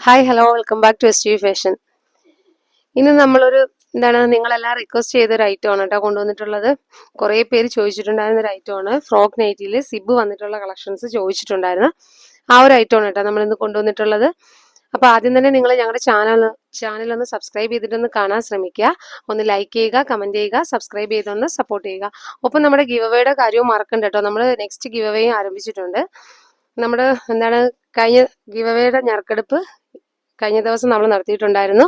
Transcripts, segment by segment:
Hi hello welcome back to S T fashion. ഇന്ന് നമ്മളൊരു നിങ്ങളെല്ലാം റിക്വസ്റ്റ് ചെയ്തൊരു ഐറ്റമാണ് കേട്ടോ കൊണ്ടുവന്നിട്ടുള്ളത്. കുറേ പേര് ചോദിച്ചിട്ടുണ്ടായിരുന്ന ഒരു ഐറ്റമാണ്. ഫ്രോക്ക് നൈറ്റിയിൽ സിബ് വന്നിട്ടുള്ള കളക്ഷൻസ് ചോദിച്ചിട്ടുണ്ടായിരുന്നു. ആ ഒരു ഐറ്റമാണ് കേട്ടോ നമ്മൾ ഇന്ന് കൊണ്ടുവന്നിട്ടുള്ളത്. അപ്പോൾ ആദ്യം തന്നെ നിങ്ങൾ ഞങ്ങളുടെ ചാനൽ ഒന്ന് സബ്സ്ക്രൈബ് ചെയ്തിട്ടൊന്ന് കാണാൻ ശ്രമിക്കുക. ഒന്ന് ലൈക്ക് ചെയ്യുക, കമന്റ് ചെയ്യുക, സബ്സ്ക്രൈബ് ചെയ്തൊന്ന് സപ്പോർട്ട് ചെയ്യുക. ഒപ്പം നമ്മുടെ ഗിവ് അവേയുടെ കാര്യവും മറക്കണ്ട കേട്ടോ. നമ്മൾ നെക്സ്റ്റ് ഗിവ് അവേ ആരംഭിച്ചിട്ടുണ്ട്. നമ്മുടെ കഴിഞ്ഞ ഗിവ് അവേയുടെ ഞെറുക്കെടുപ്പ് കഴിഞ്ഞ ദിവസം നമ്മൾ നടത്തിയിട്ടുണ്ടായിരുന്നു.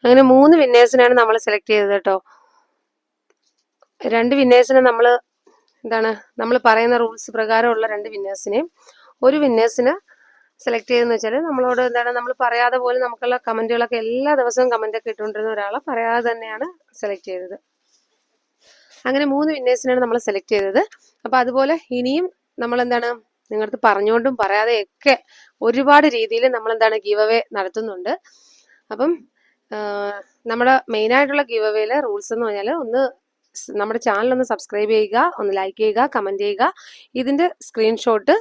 അങ്ങനെ 3 വിന്നേഴ്സിനാണ് നമ്മൾ സെലക്ട് ചെയ്തത് കേട്ടോ. 2 വിന്നേഴ്സിനെ നമ്മൾ പറയുന്ന റൂൾസ് പ്രകാരമുള്ള 2 വിന്നേഴ്സിനെയും ഒരു വിന്നേഴ്സിന് സെലക്ട് ചെയ്തെന്ന് വെച്ചാൽ നമ്മളോട് നമ്മൾ പറയാതെ പോലും നമുക്കുള്ള കമന്റുകളൊക്കെ എല്ലാ ദിവസവും കമന്റ് ഒക്കെ ഇട്ടുകൊണ്ടിരുന്ന ഒരാളെ പറയാതെ തന്നെയാണ് സെലക്ട് ചെയ്തത്. അങ്ങനെ 3 വിന്നേഴ്സിനാണ് നമ്മൾ സെലക്ട് ചെയ്തത്. അപ്പൊ അതുപോലെ ഇനിയും നമ്മൾ നിങ്ങളടുത്ത് പറഞ്ഞുകൊണ്ടും പറയാതെയൊക്കെ ഒരുപാട് രീതിയിൽ നമ്മൾ ഗീവ് അവേ നടത്തുന്നുണ്ട്. അപ്പം നമ്മുടെ മെയിൻ ആയിട്ടുള്ള ഗീവ് അവേയിലെ റൂൾസ് എന്ന് പറഞ്ഞാൽ ഒന്ന് നമ്മുടെ ചാനൽ ഒന്ന് സബ്സ്ക്രൈബ് ചെയ്യുക, ഒന്ന് ലൈക്ക് ചെയ്യുക, കമന്റ് ചെയ്യുക. ഇതിന്റെ സ്ക്രീൻഷോട്ട്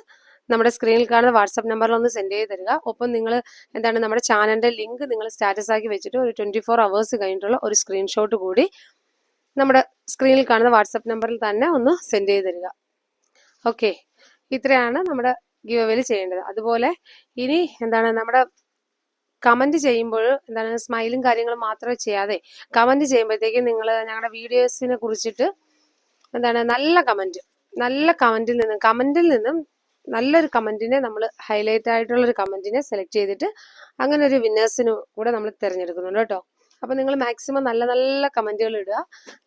നമ്മുടെ സ്ക്രീനിൽ കാണുന്ന വാട്സാപ്പ് നമ്പറിൽ ഒന്ന് സെൻഡ് ചെയ്ത് തരിക. ഒപ്പം നിങ്ങൾ നമ്മുടെ ചാനലിന്റെ ലിങ്ക് നിങ്ങൾ സ്റ്റാറ്റസ് ആക്കി വെച്ചിട്ട് ഒരു 24 അവേഴ്സ് കഴിഞ്ഞിട്ടുള്ള ഒരു സ്ക്രീൻഷോട്ട് കൂടി നമ്മുടെ സ്ക്രീനിൽ കാണുന്ന വാട്സാപ്പ് നമ്പറിൽ തന്നെ ഒന്ന് സെൻഡ് ചെയ്ത് തരിക. ഓക്കെ, ഇത്രയാണ് നമ്മുടെ ഗിവ് അവേയിൽ ചെയ്യേണ്ടത്. അതുപോലെ ഇനി നമ്മുടെ കമന്റ് ചെയ്യുമ്പോൾ സ്മൈലും കാര്യങ്ങളും മാത്രമേ ചെയ്യാതെ കമന്റ് ചെയ്യുമ്പോഴത്തേക്കും നിങ്ങൾ ഞങ്ങളുടെ വീഡിയോസിനെ കുറിച്ചിട്ട് നല്ല കമന്റിൽ നിന്നും നല്ലൊരു കമന്റിനെ നമ്മൾ ഹൈലൈറ്റ് ആയിട്ടുള്ള ഒരു കമന്റിനെ സെലക്ട് ചെയ്തിട്ട് അങ്ങനെ ഒരു വിന്നേഴ്സിന് കൂടെ നമ്മൾ തിരഞ്ഞെടുക്കുന്നുണ്ട് കേട്ടോ. അപ്പൊ നിങ്ങൾ മാക്സിമം നല്ല നല്ല കമന്റുകൾ ഇടുക.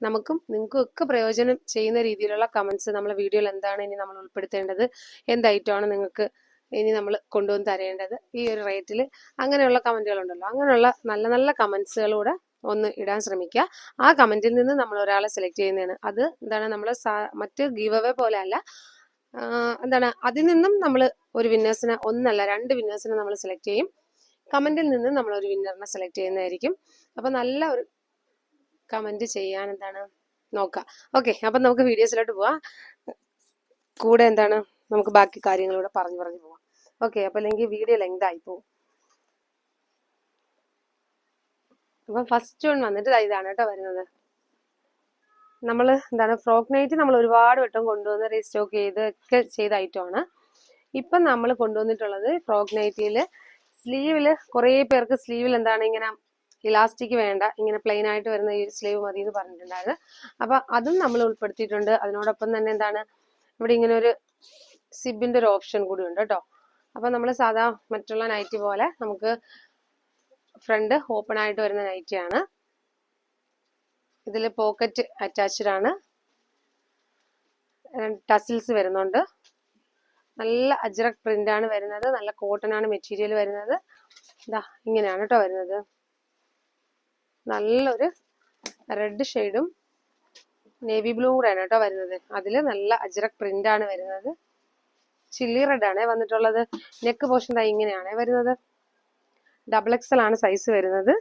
നിങ്ങൾക്കും ഒക്കെ പ്രയോജനം ചെയ്യുന്ന രീതിയിലുള്ള കമന്റ്സ് നമ്മളെ വീഡിയോയിൽ എന്താണ് ഇനി നമ്മൾ ഉൾപ്പെടുത്തേണ്ടത്, എന്ത് ഐറ്റമാണ് നിങ്ങൾക്ക് ഇനി നമ്മൾ കൊണ്ടുവന്ന് തരേണ്ടത് ഈ ഒരു റേറ്റിൽ, അങ്ങനെയുള്ള കമന്റുകൾ ഉണ്ടല്ലോ. അങ്ങനെയുള്ള നല്ല നല്ല കമന്റ്സുകളൂടെ ഒന്ന് ഇടാൻ ശ്രമിക്കുക. ആ കമന്റിൽ നിന്ന് നമ്മൾ ഒരാളെ സെലക്ട് ചെയ്യുന്നതാണ്. അത് നമ്മൾ മറ്റ് ഗീവ് അവേ പോലെ അല്ല. അതിൽ നിന്നും നമ്മൾ ഒരു വിന്നേഴ്സിനെ, 1 അല്ല 2 വിന്നേഴ്സിനെ നമ്മൾ സെലക്ട് ചെയ്യും. കമന്റിൽ നിന്ന് നമ്മൾ ഒരു വിന്നറിനെ സെലക്ട് ചെയ്യുന്നതായിരിക്കും. അപ്പൊ നല്ല ഒരു കമന്റ് ചെയ്യാൻ നോക്കാം. ഓക്കെ, അപ്പൊ നമുക്ക് വീഡിയോസിലോട്ട് പോവാം. കൂടെ നമുക്ക് ബാക്കി കാര്യങ്ങളിലൂടെ പറഞ്ഞു പോവാം. ഓക്കെ, അപ്പൊ അല്ലെങ്കിൽ വീഡിയോ ലെങ്ത് ആയി പോകും. അപ്പൊ ഫസ്റ്റ് വൺ വന്നിട്ട് ഇതാണ് കേട്ടോ വരുന്നത്. നമ്മൾ ഫ്രോക്ക് നൈറ്റ് നമ്മൾ ഒരുപാട് വട്ടം കൊണ്ടുവന്ന് റീസ്റ്റോക്ക് ഒക്കെ ചെയ്ത ഐറ്റമാണ്. ഇപ്പം നമ്മൾ കൊണ്ടുവന്നിട്ടുള്ളത് ഫ്രോക്ക് നൈറ്റിയില് സ്ലീവില് കുറേ പേർക്ക് സ്ലീവിൽ ഇങ്ങനെ ഇലാസ്റ്റിക് വേണ്ട, ഇങ്ങനെ പ്ലെയിൻ ആയിട്ട് വരുന്ന ഈ സ്ലീവ് മതി എന്ന് പറഞ്ഞിട്ടുണ്ടായിരുന്നു. അപ്പൊ അതും നമ്മൾ ഉൾപ്പെടുത്തിയിട്ടുണ്ട്. അതിനോടൊപ്പം തന്നെ ഇവിടെ ഇങ്ങനെ ഒരു സിബിന്റെ ഒരു ഓപ്ഷൻ കൂടി ഉണ്ട് കേട്ടോ. അപ്പൊ നമ്മൾ സാധാ മറ്റുള്ള നൈറ്റി പോലെ നമുക്ക് ഫ്രണ്ട് ഓപ്പൺ ആയിട്ട് വരുന്ന നൈറ്റിയാണ്. ഇതിൽ പോക്കറ്റ് അറ്റാച്ച്ഡ് ആണ്. ടസിൽസ് വരുന്നുണ്ട്. നല്ല അജ്രക് പ്രിന്റ് ആണ് വരുന്നത്. നല്ല കോട്ടൺ ആണ് മെറ്റീരിയൽ വരുന്നത്. ഇങ്ങനെയാണ് കേട്ടോ വരുന്നത്. നല്ലൊരു റെഡ് ഷെയ്ഡും നേവി ബ്ലൂ കൂടെയാണ് കേട്ടോ വരുന്നത്. അതില് നല്ല അജ്രക് പ്രിന്റ് ആണ് വരുന്നത്. ചില്ലി റെഡ് ആണ് വന്നിട്ടുള്ളത്. നെക്ക് പോർഷൻ ഇങ്ങനെയാണ് വരുന്നത്. XXL ആണ് സൈസ് വരുന്നത്.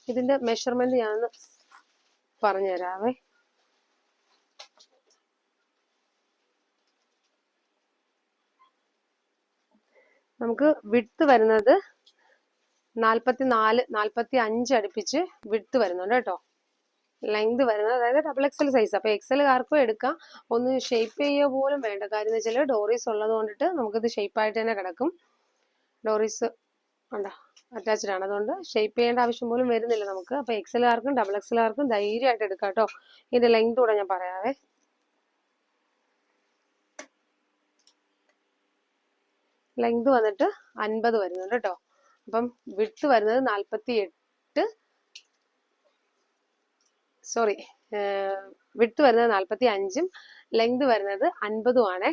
ഇതിന്റെ മെഷർമെന്റ് ഞാനൊന്ന് പറഞ്ഞു തരാവേ. നമുക്ക് വിഡ്ത്ത് വരുന്നത് 44, 45 അടുപ്പിച്ച് വിഡ്ത്ത് വരുന്നുണ്ട് കേട്ടോ. ലെങ്ത് വരുന്നത് അതായത് XXL സൈസ്. അപ്പൊ XL-കാർക്കും എടുക്കാം. ഒന്ന് ഷേപ്പ് ചെയ്യുക പോലും വേണ്ട. കാര്യം എന്ന് വെച്ചാൽ ഡോറീസ് ഉള്ളത് കൊണ്ടിട്ട് നമുക്കിത് ഷേപ്പ് ആയിട്ട് തന്നെ കിടക്കും. ഡോറീസ് അറ്റാച്ച്ഡ് ആണ്, അതുകൊണ്ട് ഷേപ്പ് ചെയ്യേണ്ട ആവശ്യം പോലും വരുന്നില്ല നമുക്ക്. അപ്പൊ XL-കാർക്കും XXL-കാർക്കും ധൈര്യമായിട്ട് എടുക്കാം കേട്ടോ. ഇതിന്റെ ലെങ്ത് കൂടെ ഞാൻ പറയാവേ. ലെങ്ത് വന്നിട്ട് 50 വരുന്നുണ്ട് കേട്ടോ. അപ്പം വിഡ്ത്ത് വരുന്നത് 48, സോറി, വിഡ്ത്ത് വരുന്നത് 45ഉം ലെങ്ത് വരുന്നത് 50ഉം ആണേ.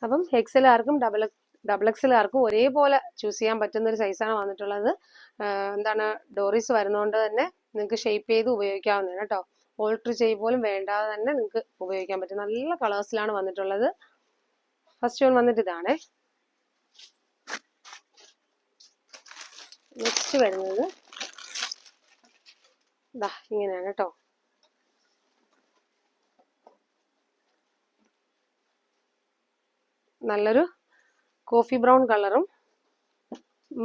അപ്പം XL-കാർക്കും XXL-കാർക്കും ഒരേപോലെ ചൂസ് ചെയ്യാൻ പറ്റുന്ന ഒരു സൈസാണ് വന്നിട്ടുള്ളത്. ഡോറീസ് വരുന്നതുകൊണ്ട് തന്നെ നിങ്ങൾക്ക് ഷേപ്പ് ചെയ്ത് ഉപയോഗിക്കാവുന്നതാണ് കേട്ടോ. ഓൾട്ടർ ചെയ്ത് പോലും വേണ്ടാതെ തന്നെ നിങ്ങൾക്ക് ഉപയോഗിക്കാൻ പറ്റും. നല്ല കളേഴ്സിലാണ് വന്നിട്ടുള്ളത്. ഫസ്റ്റ് വൺ വന്നിട്ട് ഇതാണേ. നെക്സ്റ്റ് വരുന്നത് ഇങ്ങനെയാണ് കേട്ടോ. നല്ലൊരു കോഫി ബ്രൗൺ കളറും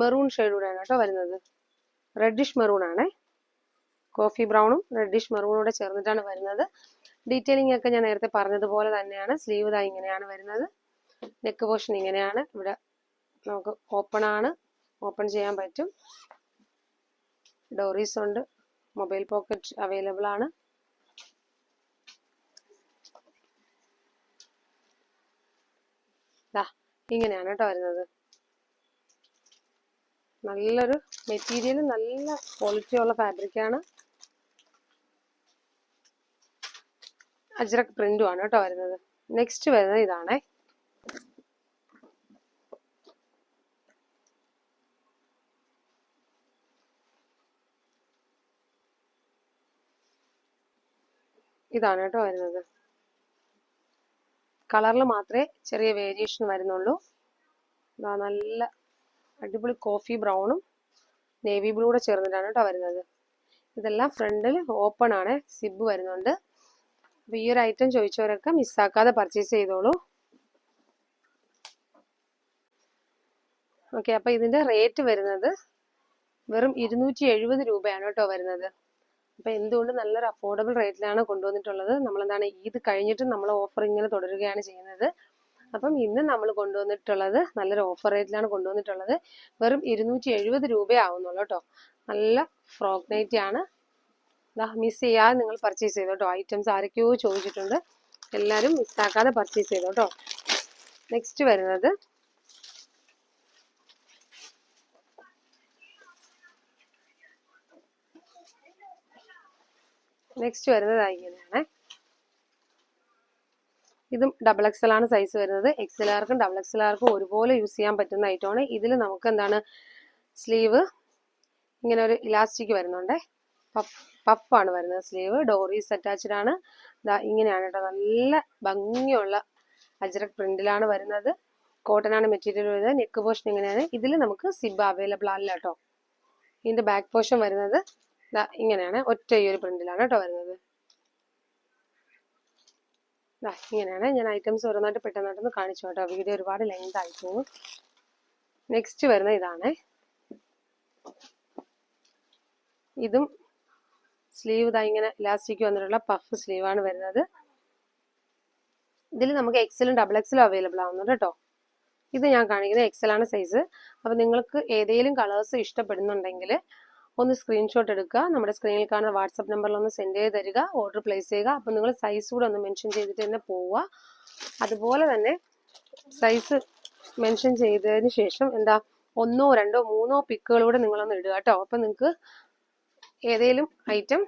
മെറൂൺ ഷെയ്ഡൂടെയാണ് കേട്ടോ വരുന്നത്. റെഡിഷ് മെറൂൺ ആണ്. കോഫി ബ്രൗണും റെഡിഷ് മെറൂണും കൂടെ ചേർന്നിട്ടാണ് വരുന്നത്. ഡീറ്റെയിലിംഗ് ഒക്കെ ഞാൻ നേരത്തെ പറഞ്ഞതുപോലെ തന്നെയാണ്. സ്ലീവ് ഇതാ ഇങ്ങനെയാണ് വരുന്നത്. നെക്ക് പോർഷൻ ഇങ്ങനെയാണ്. ഇവിടെ നമുക്ക് ഓപ്പൺ ചെയ്യാൻ പറ്റും. ഡോറീസ് ഉണ്ട്. മൊബൈൽ പോക്കറ്റ് അവൈലബിൾ ആണ്. ഇങ്ങനെയാണ് കേട്ടോ വരുന്നത്. നല്ലൊരു മെറ്റീരിയൽ, നല്ല ക്വാളിറ്റി ഉള്ള ഫാബ്രിക്കാണ്. അജ്രക് പ്രിന്റും ആണ് കേട്ടോ വരുന്നത്. നെക്സ്റ്റ് വരുന്നത് ഇതാണേ. ഇതാണ് കേട്ടോ വരുന്നത്. കളറിൽ മാത്രമേ ചെറിയ വേരിയേഷൻ വരുന്നുള്ളൂ. നല്ല അടിപൊളി കോഫി ബ്രൗണും നേവി ബ്ലൂ കൂടെ ചേർന്നിട്ടാണ് കേട്ടോ വരുന്നത്. ഇതെല്ലാം ഫ്രണ്ടിൽ ഓപ്പൺ ആണ്. സിബ് വരുന്നുണ്ട്. അപ്പൊ ഈ ഒരു ഐറ്റം ചോദിച്ചവരൊക്കെ മിസ്സാക്കാതെ പർച്ചേസ് ചെയ്തോളൂ. ഓക്കെ, അപ്പൊ ഇതിന്റെ റേറ്റ് വരുന്നത് വെറും 270 രൂപയാണ് കേട്ടോ വരുന്നത്. അപ്പൊ എന്തുകൊണ്ട് നല്ലൊരു അഫോർഡബിൾ റേറ്റിലാണ് കൊണ്ടുവന്നിട്ടുള്ളത്. നമ്മളെന്താണ് ഈദ് കഴിഞ്ഞിട്ട് നമ്മൾ ഓഫർ ഇങ്ങനെ തുടരുകയാണ് ചെയ്യുന്നത്. അപ്പം ഇന്ന് നമ്മൾ കൊണ്ടുവന്നിട്ടുള്ളത് നല്ലൊരു ഓഫർ റേറ്റിലാണ് കൊണ്ടുവന്നിട്ടുള്ളത്. വെറും 270 രൂപയാവുന്നുള്ളൂ കേട്ടോ. നല്ല ഫ്രോക്ക് നൈറ്റി ആണ്. മിസ് ചെയ്യാതെ നിങ്ങൾ പർച്ചേസ് ചെയ്തോ കേട്ടോ. ഐറ്റംസ് ആരൊക്കെയോ ചോദിച്ചിട്ടുണ്ട്. എല്ലാവരും മിസ്സാക്കാതെ പർച്ചേസ് ചെയ്തോ കേട്ടോ. നെക്സ്റ്റ് വരുന്നത് ഇങ്ങനെയാണ്. ഇതും ഡബിൾ എക്സൽ ആണ് സൈസ് വരുന്നത്. എക്സലാർക്കും ഡബിൾ എക്സലാർക്കും ഒരുപോലെ യൂസ് ചെയ്യാൻ പറ്റുന്ന ഐറ്റമാണ്. ഇതിൽ നമുക്ക് എന്താണ് സ്ലീവ് ഇങ്ങനെ ഒരു ഇലാസ്റ്റിക് വരുന്നുണ്ട്. പഫാണ് വരുന്നത് സ്ലീവ്. ഡോറീസ് അറ്റാച്ച്ഡ് ആണ്. ഇങ്ങനെയാണ് കേട്ടോ. നല്ല ഭംഗിയുള്ള അജ്രക് പ്രിന്റിലാണ് വരുന്നത്. കോട്ടൺ ആണ് മെറ്റീരിയൽ വരുന്നത്. നെക്ക് പോർഷൻ ഇങ്ങനെയാണ്. ഇതിൽ നമുക്ക് സിബ് അവൈലബിൾ അല്ല കേട്ടോ. ഇതിന്റെ ബാക്ക് പോർഷൻ വരുന്നത് ഇങ്ങനെയാണ്. ഒറ്റ ഈ ഒരു പ്രിന്റിലാണ് കേട്ടോ വരുന്നത്. ഇങ്ങനെയാണ്. ഞാൻ ഐറ്റംസ് ഓരോന്നായിട്ട് പെട്ടെന്നായിട്ടൊന്ന് കാണിച്ചു കേട്ടോ. വീഡിയോ ഒരുപാട് ലെങ്ത് ആയി പോകും. നെക്സ്റ്റ് വരുന്ന ഇതാണ്. ഇതും സ്ലീവ് ഇങ്ങനെ ഇലാസ്റ്റിക് വന്നിട്ടുള്ള പഫ് സ്ലീവ് ആണ് വരുന്നത്. ഇതിൽ നമുക്ക് എക്സലും ഡബിൾ എക്സലും അവൈലബിൾ ആവുന്നുണ്ട് കേട്ടോ. ഇത് ഞാൻ കാണിക്കുന്നത് എക്സൽ ആണ് സൈസ്. അപ്പൊ നിങ്ങൾക്ക് ഏതെങ്കിലും കളേഴ്സ് ഇഷ്ടപ്പെടുന്നുണ്ടെങ്കിൽ ഒന്ന് സ്ക്രീൻഷോട്ട് എടുക്കുക. നമ്മുടെ സ്ക്രീനിൽ കാണുന്ന വാട്സപ്പ് നമ്പറിൽ ഒന്ന് സെൻഡ് ചെയ്ത് തരിക. ഓർഡർ പ്ലേസ് ചെയ്യുക. അപ്പോൾ നിങ്ങൾ സൈസ് കൂടെ ഒന്ന് മെൻഷൻ ചെയ്തിട്ട് തന്നെ പോവുക. അതുപോലെ തന്നെ സൈസ് മെൻഷൻ ചെയ്തതിന് ശേഷം ഒന്നോ രണ്ടോ മൂന്നോ പിക്കുകളൂടെ നിങ്ങളൊന്ന് ഇടുക കേട്ടോ. അപ്പം നിങ്ങൾക്ക് ഏതെങ്കിലും ഐറ്റം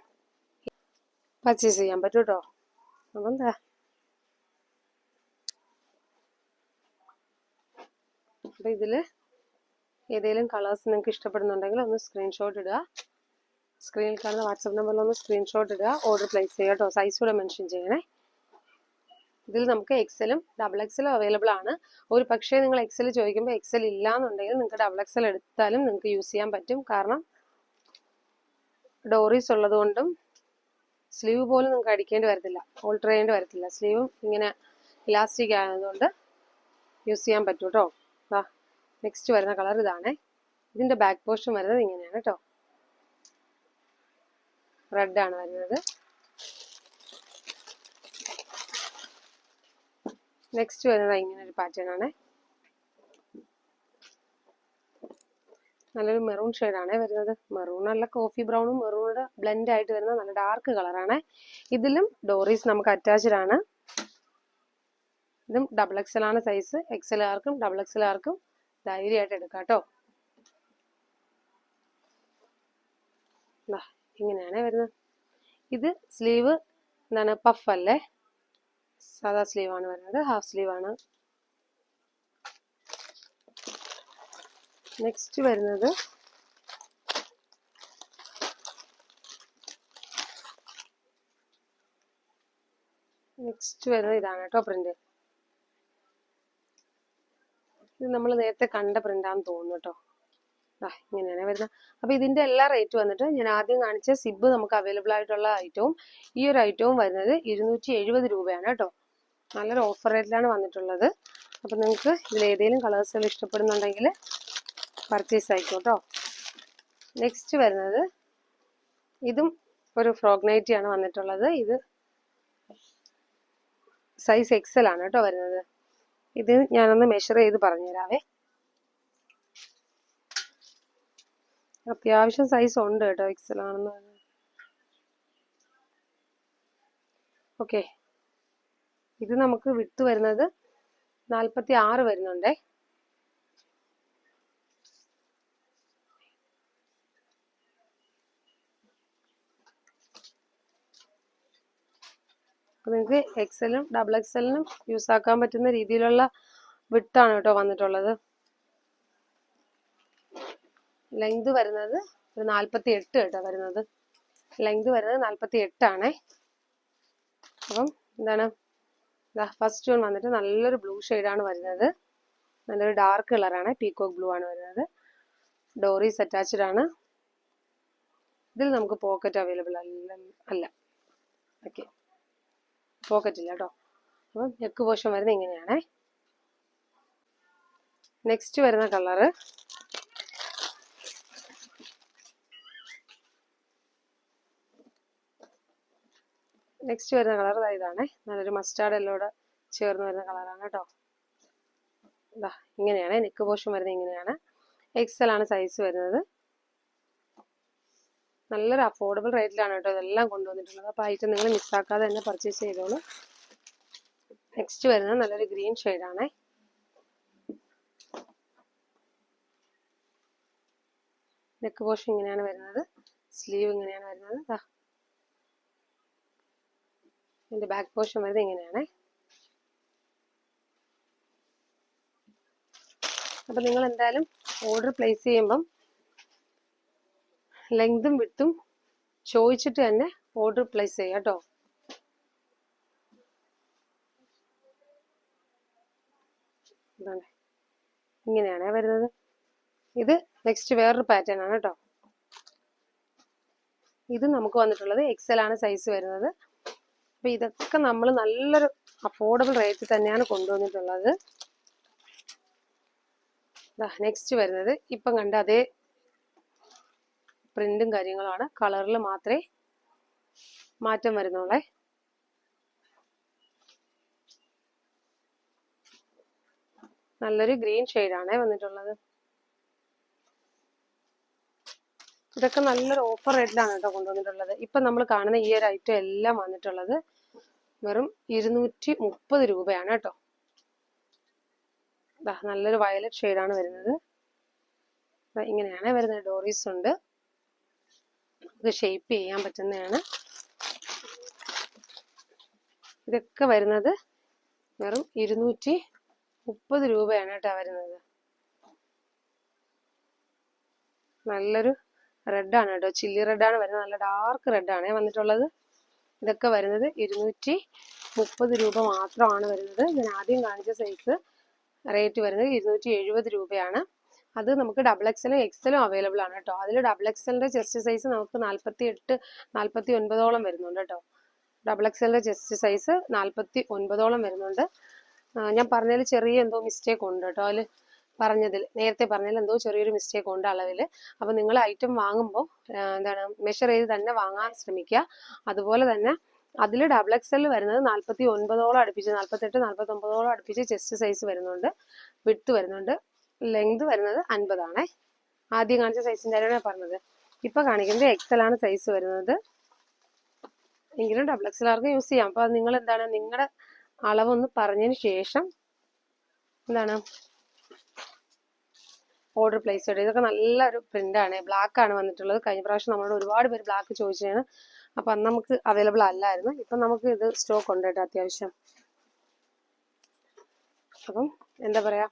പർച്ചേസ് ചെയ്യാൻ പറ്റും കേട്ടോ. അപ്പം അപ്പം ഇതിൽ ഏതെങ്കിലും കളേഴ്സ് നിങ്ങൾക്ക് ഇഷ്ടപ്പെടുന്നുണ്ടെങ്കിൽ ഒന്ന് സ്ക്രീൻഷോട്ട് ഇടുക. സ്ക്രീനിൽ കാണുന്ന വാട്സപ്പ് നമ്പറിൽ ഒന്ന് സ്ക്രീൻഷോട്ട് ഇടുക. ഓർഡർ പ്ലേസ് ചെയ്യുക കേട്ടോ. സൈസ് കൂടെ മെൻഷൻ ചെയ്യണേ. ഇതിൽ നമുക്ക് എക്സലും ഡബിൾ എക്സലും അവൈലബിൾ ആണ്. ഒരു പക്ഷേ നിങ്ങൾ എക്സൽ ചോദിക്കുമ്പോൾ എക്സൽ ഇല്ല എന്നുണ്ടെങ്കിൽ നിങ്ങൾക്ക് ഡബിൾ എക്സൽ എടുത്താലും നിങ്ങൾക്ക് യൂസ് ചെയ്യാൻ പറ്റും. കാരണം ഡോറീസ് ഉള്ളത് കൊണ്ടും സ്ലീവ് പോലും നിങ്ങൾക്ക് അടിക്കേണ്ടി വരത്തില്ല, ഓൾട്ടർ ചെയ്യേണ്ടി വരത്തില്ല. സ്ലീവും ഇങ്ങനെ ഇലാസ്റ്റിക് ആയതുകൊണ്ട് യൂസ് ചെയ്യാൻ പറ്റും കേട്ടോ. നെക്സ്റ്റ് വരുന്ന കളർ ഇതാണ്. ഇതിന്റെ ബാക്ക് പോർഷൻ വരുന്നത് ഇങ്ങനെയാണ് കേട്ടോ. റെഡ് ആണ് വരുന്നത്. നെക്സ്റ്റ് വരുന്നത് ഇങ്ങനെ ഒരു പാറ്റേൺ ആണ്. നല്ലൊരു മെറൂൺ ഷെയ്ഡാണ് വരുന്നത്. മെറൂൺ അല്ല, കോഫി ബ്രൗണും മെറൂണുടെ ബ്ലെൻഡ് ആയിട്ട് വരുന്ന നല്ല ഡാർക്ക് കളറാണ്. ഇതിലും ഡോറീസ് നമുക്ക് അറ്റാച്ച്ഡ് ആണ്. ഇതും ഡബിൾ എക്സൽ ആണ് സൈസ്. എക്സലുകാർക്കും ഡബിൾ എക്സലുകാർക്കും ധൈര്യമായിട്ട് എടുക്കാം കേട്ടോ. ഇങ്ങനെയാണ് വരുന്നത്. ഇത് സ്ലീവ് പഫ് അല്ലേ, സാധാ സ്ലീവ് ആണ് വരുന്നത്. ഹാഫ് സ്ലീവ് ആണ്. നെക്സ്റ്റ് വരുന്നത് ഇതാണ് കേട്ടോ പ്രിന്റ്. ഇത് നമ്മൾ നേരത്തെ കണ്ട പ്രിന്റാന്ന് തോന്നുന്നു കേട്ടോ. ഇങ്ങനെയാണ് വരുന്നത്. അപ്പൊ ഇതിന്റെ എല്ലാ റേറ്റ് വന്നിട്ട് ഞാൻ ആദ്യം കാണിച്ച സിബ് നമുക്ക് അവൈലബിൾ ആയിട്ടുള്ള ഐറ്റവും ഈ ഒരു ഐറ്റവും വരുന്നത് 270 രൂപയാണ് കേട്ടോ. നല്ലൊരു ഓഫർ റേറ്റിലാണ് വന്നിട്ടുള്ളത്. അപ്പം നിങ്ങൾക്ക് ഇതിലേതെങ്കിലും കളേഴ്സുകൾ ഇഷ്ടപ്പെടുന്നുണ്ടെങ്കിൽ പർച്ചേസ് ആയിക്കോട്ടോ. നെക്സ്റ്റ് വരുന്നത് ഇതും ഒരു ഫ്രോക്ക് നൈറ്റിയാണ് വന്നിട്ടുള്ളത്. ഇത് സൈസ് എക്സൽ ആണ് കേട്ടോ വരുന്നത്. ഇത് ഞാനൊന്ന് മെഷർ ചെയ്ത് പറഞ്ഞുതരാവേ. അത്യാവശ്യം സൈസ് ഉണ്ട് കേട്ടോ, എക്സൽ ആണെന്ന് പറഞ്ഞത്. ഓക്കെ, ഇത് നമുക്ക് വിട്ട് വരുന്നത് 46 വരുന്നുണ്ടേ. നിങ്ങൾക്ക് എക്സലും ഡബിൾ എക്സലിനും യൂസ് ആക്കാൻ പറ്റുന്ന രീതിയിലുള്ള വിട്ടാണ് കേട്ടോ വന്നിട്ടുള്ളത്. ലെങ്ത് വരുന്നത് ഒരു 48 കേട്ടോ വരുന്നത്. ലെങ്ത് വരുന്നത് 48 ആണേ. അപ്പം എന്താണ്, ഫസ്റ്റ് വൺ വന്നിട്ട് നല്ലൊരു ബ്ലൂ ഷെയ്ഡാണ് വരുന്നത്. നല്ലൊരു ഡാർക്ക് കളറാണ്, പീകോക്ക് ബ്ലൂ ആണ് വരുന്നത്. ഡോറീസ് അറ്റാച്ച്ഡ് ആണ്. ഇതിൽ നമുക്ക് പോക്കറ്റ് അവൈലബിൾ അല്ല. ഓക്കെ, പോക്കറ്റ് ഇല്ല കേട്ടോ. അപ്പം നെക്ക് പോർഷൻ വരുന്നത് ഇങ്ങനെയാണേ. നെക്സ്റ്റ് വരുന്ന കളറ് ഇതാണേ. നല്ലൊരു മസ്റ്റാർഡ് എല്ലോടെ ചേർന്ന് വരുന്ന കളറാണ് കേട്ടോ. ഇങ്ങനെയാണ് നെക്ക് പോർഷൻ വരുന്നത്. ഇങ്ങനെയാണ്. എക്സൽ ആണ് സൈസ് വരുന്നത്. നല്ലൊരു അഫോർഡബിൾ റേറ്റിലാണ് കേട്ടോ ഇതെല്ലാം കൊണ്ടുവന്നിട്ടുള്ളത്. അപ്പോൾ ഐറ്റം നിങ്ങൾ മിസ്സാക്കാതെ തന്നെ പർച്ചേസ് ചെയ്തോളൂ. നെക്സ്റ്റ് വരുന്നത് നല്ലൊരു ഗ്രീൻ ഷെയ്ഡാണേ. നെക്ക് പോർഷൻ ഇങ്ങനെയാണ് വരുന്നത്. സ്ലീവ് ഇങ്ങനെയാണ് വരുന്നത്. ഇതിന്റെ ബാക്ക് പോർഷൻ വരുന്നത് ഇങ്ങനെയാണേ. അപ്പൊ നിങ്ങൾ എന്തായാലും ഓർഡർ പ്ലേസ് ചെയ്യുമ്പം ലെങ്തും വിട്ടും ചോദിച്ചിട്ട് തന്നെ ഓർഡർ പ്ലേസ് ചെയ്യാം കേട്ടോ. ഇങ്ങനെയാണ് വരുന്നത്. ഇത് നെക്സ്റ്റ് വേറൊരു പാറ്റേൺ ആണ് കേട്ടോ. ഇത് നമുക്ക് വന്നിട്ടുള്ളത് എക്സൽ ആണ് സൈസ് വരുന്നത്. അപ്പൊ ഇതൊക്കെ നമ്മൾ നല്ലൊരു അഫോർഡബിൾ റേറ്റ് തന്നെയാണ് കൊണ്ടുവന്നിട്ടുള്ളത്. നെക്സ്റ്റ് വരുന്നത് ഇപ്പം കണ്ട അതേ പ്രിന്റും കാര്യങ്ങളാണ്. കളറിൽ മാത്രമേ മാറ്റം വരുന്നുള്ളേ. നല്ലൊരു ഗ്രീൻ ഷെയ്ഡാണേ വന്നിട്ടുള്ളത്. ഇതൊക്കെ നല്ലൊരു ഓഫർ റേറ്റിലാണ് കേട്ടോ കൊണ്ടുവന്നിട്ടുള്ളത്. ഇപ്പൊ നമ്മൾ കാണുന്ന ഈ ഒരു ഐറ്റം എല്ലാം വന്നിട്ടുള്ളത് വെറും 230 രൂപയാണ് കേട്ടോ. നല്ലൊരു വയലറ്റ് ഷെയ്ഡാണ് വരുന്നത്. ഇങ്ങനെയാണ് വരുന്നത്. ഡോറീസ് ഉണ്ട്. ഇത് ഷേപ്പ് ചെയ്യാൻ പറ്റുന്നതാണ്. ഇതൊക്കെ വരുന്നത് വെറും 230 രൂപയാണ് കേട്ടോ വരുന്നത്. നല്ലൊരു റെഡാണ് കേട്ടോ, ചില്ലി റെഡാണ് വരുന്നത്. നല്ല ഡാർക്ക് റെഡാണ് വന്നിട്ടുള്ളത്. ഇതൊക്കെ വരുന്നത് 230 രൂപ മാത്രമാണ് വരുന്നത്. ഞാൻ ആദ്യം കാണിച്ച സൈസ് റേറ്റ് വരുന്നത് 270 രൂപയാണ്. അത് നമുക്ക് ഡബിൾ എക്സലും എക്സലും അവൈലബിൾ ആണ് കേട്ടോ. അതിൽ ഡബിൾ എക്സലിന്റെ ചെസ്റ്റ് സൈസ് നമുക്ക് 48, 49ഓളം വരുന്നുണ്ട് കേട്ടോ. ഡബിൾ എക്സലിന്റെ ചെസ്റ്റ് സൈസ് 49ഓളം വരുന്നുണ്ട്. ഞാൻ പറഞ്ഞതിൽ ചെറിയ എന്തോ മിസ്റ്റേക്ക് ഉണ്ട് കേട്ടോ. അതിൽ നേരത്തെ പറഞ്ഞതിൽ എന്തോ ചെറിയൊരു മിസ്റ്റേക്ക് ഉണ്ട് അളവിൽ. അപ്പം നിങ്ങൾ ഐറ്റം വാങ്ങുമ്പോൾ മെഷർ ചെയ്ത് തന്നെ വാങ്ങാൻ ശ്രമിക്കുക. അതുപോലെ തന്നെ അതിൽ ഡബിൾ എക്സൽ വരുന്നത് 49ഓളം അടുപ്പിച്ച്, 48, 49ഓളം അടുപ്പിച്ച് ചെസ്റ്റ് സൈസ് വരുന്നുണ്ട്. വിഡ്ത്ത് വരുന്നുണ്ട്. ലെങ്ത് വരുന്നത് 50 ആണേ. ആദ്യം കാണിച്ച സൈസിന്റെ കാര്യമാണ് പറഞ്ഞത്. ഇപ്പൊ കാണിക്കുന്നത് എക്സൽ ആണ് സൈസ് വരുന്നത്. എങ്കിലും ഡബിൾ എക്സൽ ആർക്ക് യൂസ് ചെയ്യാം. അപ്പൊ നിങ്ങൾ നിങ്ങളുടെ അളവൊന്ന് പറഞ്ഞതിന് ശേഷം ഓർഡർ പ്ലേസ് ചെയ്ത്. ഇതൊക്കെ നല്ലൊരു പ്രിന്റാണ്. ബ്ലാക്ക് ആണ് വന്നിട്ടുള്ളത്. കഴിഞ്ഞ പ്രാവശ്യം നമ്മളോട് ഒരുപാട് പേര് ബ്ലാക്ക് ചോദിച്ചതാണ്. അപ്പൊ അന്ന് നമുക്ക് അവൈലബിൾ അല്ലായിരുന്നു. ഇപ്പൊ നമുക്ക് ഇത് സ്റ്റോക്ക് ഉണ്ട് കേട്ടോ അത്യാവശ്യം. അപ്പം എന്താ പറയാ,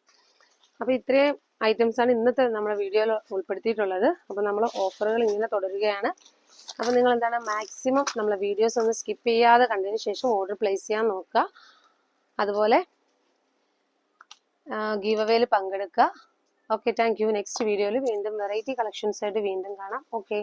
അപ്പൊ ഇത്രയും ഐറ്റംസ് ആണ് ഇന്നത്തെ നമ്മുടെ വീഡിയോയിൽ ഉൾപ്പെടുത്തിയിട്ടുള്ളത്. അപ്പൊ നമ്മൾ ഓഫറുകൾ ഇങ്ങനെ തുടരുകയാണ്. അപ്പൊ നിങ്ങൾ മാക്സിമം നമ്മളെ വീഡിയോസ് ഒന്ന് സ്കിപ്പ് ചെയ്യാതെ കണ്ടതിന് ശേഷം ഓർഡർ പ്ലേസ് ചെയ്യാൻ നോക്കുക. അതുപോലെ ഗീവ് അവേയിൽ പങ്കെടുക്കുക. Okay, thank you. നെക്സ്റ്റ് വീഡിയോയിൽ വീണ്ടും വെറൈറ്റി കളക്ഷൻസ് ആയിട്ട് വീണ്ടും കാണാം. ഓക്കെ.